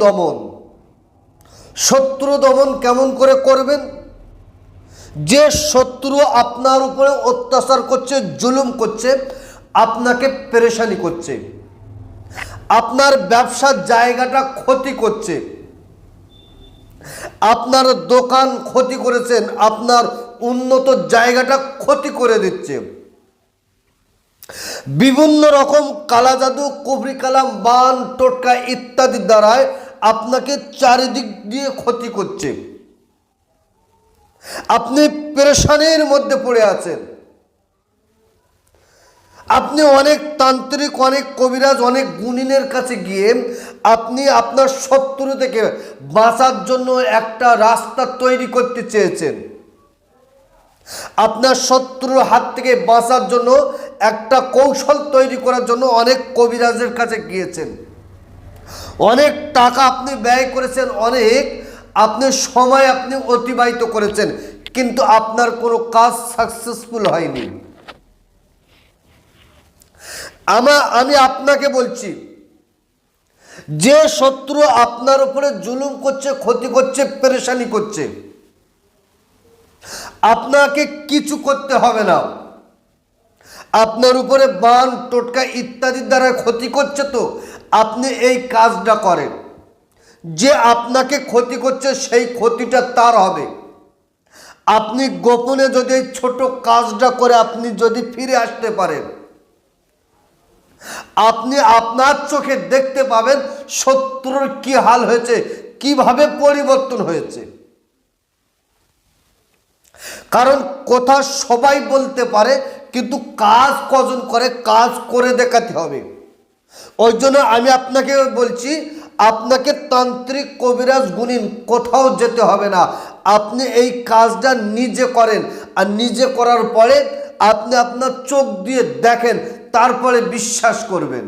দমন। শত্রু দমন কেমন করে করবেন? যে শত্রু আপনার উপরে অত্যাচার করছে, জুলুম করছে, আপনাকে পেরেশানি করছে, আপনার ব্যবসার জায়গাটা ক্ষতি করছে, আপনার দোকান ক্ষতি করেছেন, আপনার উন্নত জায়গাটা ক্ষতি করে দিচ্ছে, বিভিন্ন রকম কালা জাদু, কুফরি কালাম, বান, টোটকা ইত্যাদি দ্বারায় আপনাকে চারিদিক দিয়ে ক্ষতি করছে, আপনি পেরেশানির মধ্যে পড়ে আছেন। আপনি অনেক তান্ত্রিক, অনেক কবিরাজ, অনেক গুণিনের কাছে গিয়ে আপনি আপনার শত্রু থেকে বাঁচার জন্য একটা রাস্তা তৈরি করতে চেয়েছেন, আপনার শত্রুর হাত থেকে বাঁচার জন্য একটা কৌশল তৈরি করার জন্য অনেক কবিরাজের কাছে গিয়েছেন, অনেক টাকা আপনি ব্যয় করেছেন, অনেক আপনি সময় আপনি অতিবাহিত করেছেন, কিন্তু আপনার কোনো কাজ সাকসেসফুল হয়নি। আমি আপনাকে বলছি, যে শত্রু আপনার উপরে জুলুম করছে, ক্ষতি করছে, পেরেশানি করছে, আপনাকে কিছু করতে হবে না। আপনার উপরে বান, টোটকা ইত্যাদির দ্বারা ক্ষতি করছে, তো আপনি এই কাজটা করেন। যে আপনাকে ক্ষতি করছে সেই ক্ষতিটা তার হবে। আপনি গোপনে যদি এই ছোট কাজটা করে আপনি যদি ফিরে আসতে পারেন, আপনি আপনার চোখে দেখতে পাবেন শত্রুর কি হাল হয়েছে, কিভাবে পরিবর্তন হয়েছে। কারণ কথা সবাই বলতে পারে, কিন্তু কাজ কজন করে, কাজ করে দেখাতে হবে। ওই জন্য আমি আপনাকে বলছি, আপনাকে তান্ত্রিক, কবিরাজ, গুণিন কোথাও যেতে হবে না। আপনি এই কাজটা নিজে করেন, আর নিজে করার পরে আপনি আপনার চোখ দিয়ে দেখেন, তারপরে বিশ্বাস করবেন।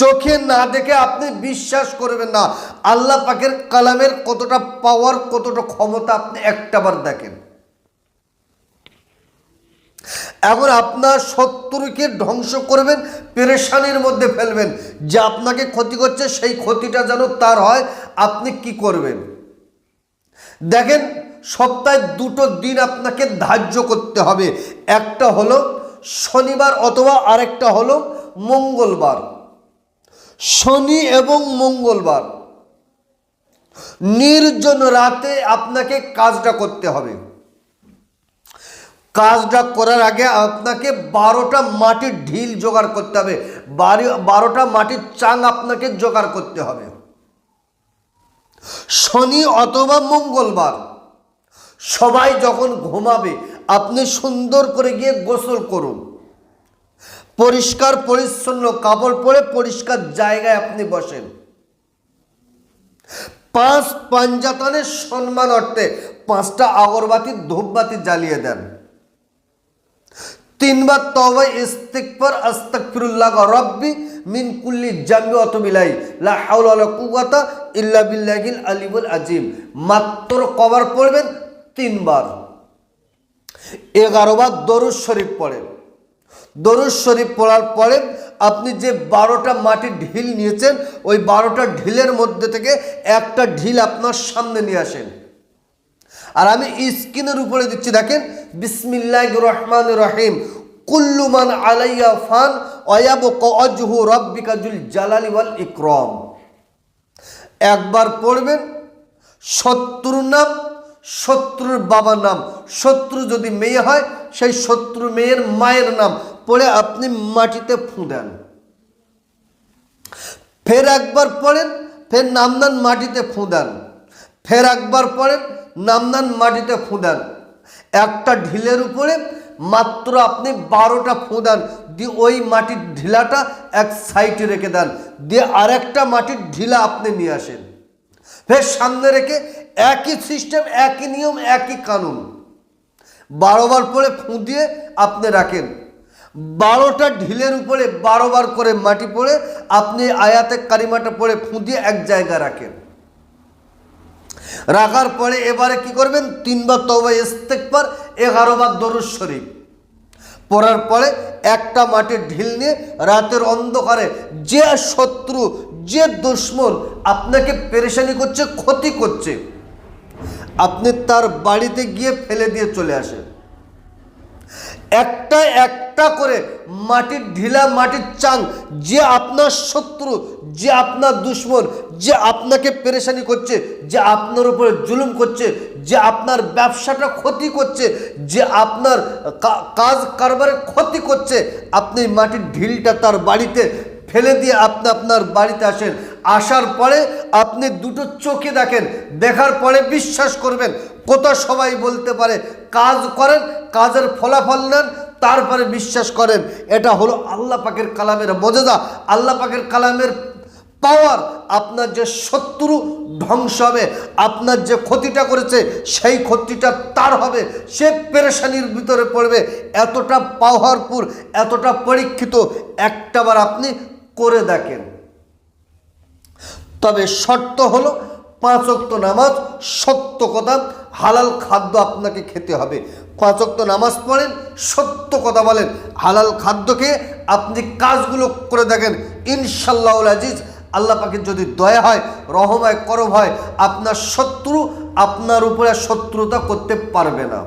চোখে না দেখে আপনি বিশ্বাস করবেন না। আল্লাহ পাকের কালামের কতটা পাওয়ার, কতটা ক্ষমতা আপনি একটাবার দেখেন। এখন আপনার শত্রুকে ধ্বংস করবেন, পেরেশানির মধ্যে ফেলবেন, যে আপনাকে ক্ষতি করছে সেই ক্ষতিটা যেন তার হয়। আপনি কি করবেন দেখেন, সপ্তাহে দুটো দিন আপনাকে ধার্য করতে হবে। একটা হলো শনিবার অথবা আরেকটা হলো মঙ্গলবার। শনি এবং মঙ্গলবার নির্জন রাতে আপনাকে কাজটা করতে হবে। কাজটা করার আগে আপনাকে 12টা মাটির ঢিল জোগাড় করতে হবে, 12টা মাটির চাং আপনাকে জোগাড় করতে হবে। শনি অথবা মঙ্গলবার সবাই যখন ঘুমাবে, আপনি সুন্দর করে গিয়ে গোসল করুন, পরিষ্কার পরিচ্ছন্ন কাপড় পরে পরিষ্কার জায়গায় আপনি বসেন, 5 পাঞ্জাতনের সম্মান অর্থে 5টা আগরবাতি, ধূপবাতি জ্বালিয়ে দেন। 3 বার তওবা ইস্তিগফার, আস্তাগফিরুল্লাহ রাব্বি মিন কুল্লি জামবি ওয়া তুবু ইলাইহি, লা হাওলা ওয়ালা কুওয়াতা ইল্লা বিল্লাহিল আলিয়্যুল আযীম। মাত্র কবার পড়বেন? 3 বার। 11 বার দরুদ শরীফ পড়েন। দরুদ শরীফ পড়ার পরে আপনি যে 12টা মাটির ঢিল নিয়েছেন, ওই 12টা ঢিলের মধ্যে থেকে একটা ঢিল আপনার সামনে নিয়ে আসেন। আর আমি স্ক্রিনের উপরে দিচ্ছি, দেখেন, বিসমিল্লাহির রহমানির রহিম, কুল্লু মান আলাইয়া ফান ওয়া ইয়াবকা ওয়াজহু রাব্বিকা যুল জালালি ওয়াল ইকরাম। একবার পড়বেন, শত্রুর নাম, শত্রুর বাবার নাম, শত্রু যদি মেয়ে হয় সেই শত্রু মেয়ের মায়ের নাম পড়ে আপনি মাটিতে ফু দেন। ফের একবার পড়েন, ফের নাম দেন, মাটিতে ফু দেন। ফের একবার পড়েন, নাম দেন, মাটিতে ফু দেন। একটা ঢিলের উপরে মাত্র আপনি 12টা ফু দেন, দিয়ে ওই মাটির ঢিলাটা এক সাইডে রেখে দেন, দিয়ে আরেকটা মাটির ঢিলা আপনি নিয়ে আসেন। ফের সামনে রেখে একই সিস্টেম, একই নিয়ম, একই কানুন, 12 বার করে ফু দিয়ে আপনি রাখেন। 12টা ঢিলের উপরে 12 বার করে মাটি পড়ে আপনি আয়াতে কারিমাটা পড়ে ফু দিয়ে এক জায়গায় রাখেন। রাখার পরে এবারে কি করবেন? 3 বার তওবা ইস্তিগফার, 11 বার দরুদ শরীফ পড়ার পরে একটা মাটির ঢিল নিয়ে রাতের অন্ধকারে যে শত্রু যে দুশমন আপনাকে পেরেশানি করছে, ক্ষতি করছে, আপনি তার বাড়িতে গিয়ে ফেলে দিয়ে চলে আসেন। একটা একটা করে মাটির ঢিলা, মাটির চাং, যে আপনার শত্রু, যে আপনার দুশমন, যে আপনাকে পেরেশানি করছে, যে আপনার উপরে জুলুম করছে, যে আপনার ব্যবসাটা ক্ষতি করছে, যে আপনার কাজ কারবারে ক্ষতি করছে, আপনি মাটির ঢিলটা তার বাড়িতে ফেলে দিয়ে আপনি আপনার বাড়িতে আসেন। আসার পরে আপনি দুটো চোখে দেখেন, দেখার পরে বিশ্বাস করবেন। কোথা সবাই বলতে পারে কাজ করেন, কাজের ফলাফল নেন, তারপরে বিশ্বাস করেন। এটা হলো আল্লাহ পাকের কালামের মজেজা, আল্লাহ পাকের কালামের পাওয়ার। আপনার যে শত্রু ধ্বংস হবে, আপনার যে ক্ষতিটা করেছে সেই ক্ষতিটা তার হবে, সে পেরেশানির ভিতরে পড়বে। এতটা পাওয়ারফুল, এতটা পরীক্ষিত, একটাবার আপনি করে দেখেন। তবে শর্ত হলো 5 ওয়াক্ত নামাজ, সত্য কথা, হালাল খাদ্য আপনাকে খেতে হবে। 5 ওয়াক্ত নামাজ পড়েন, সত্য কথা বলেন, হালাল খাদ্য খেয়ে আপনি কাজগুলো করে দেখেন। ইনশাআল্লাহুল আজিজ, আল্লাহ পাকের যদি দয়া হয়, রহম হয়, করম হয়, আপনার শত্রু আপনার উপরে শত্রুতা করতে পারবে না।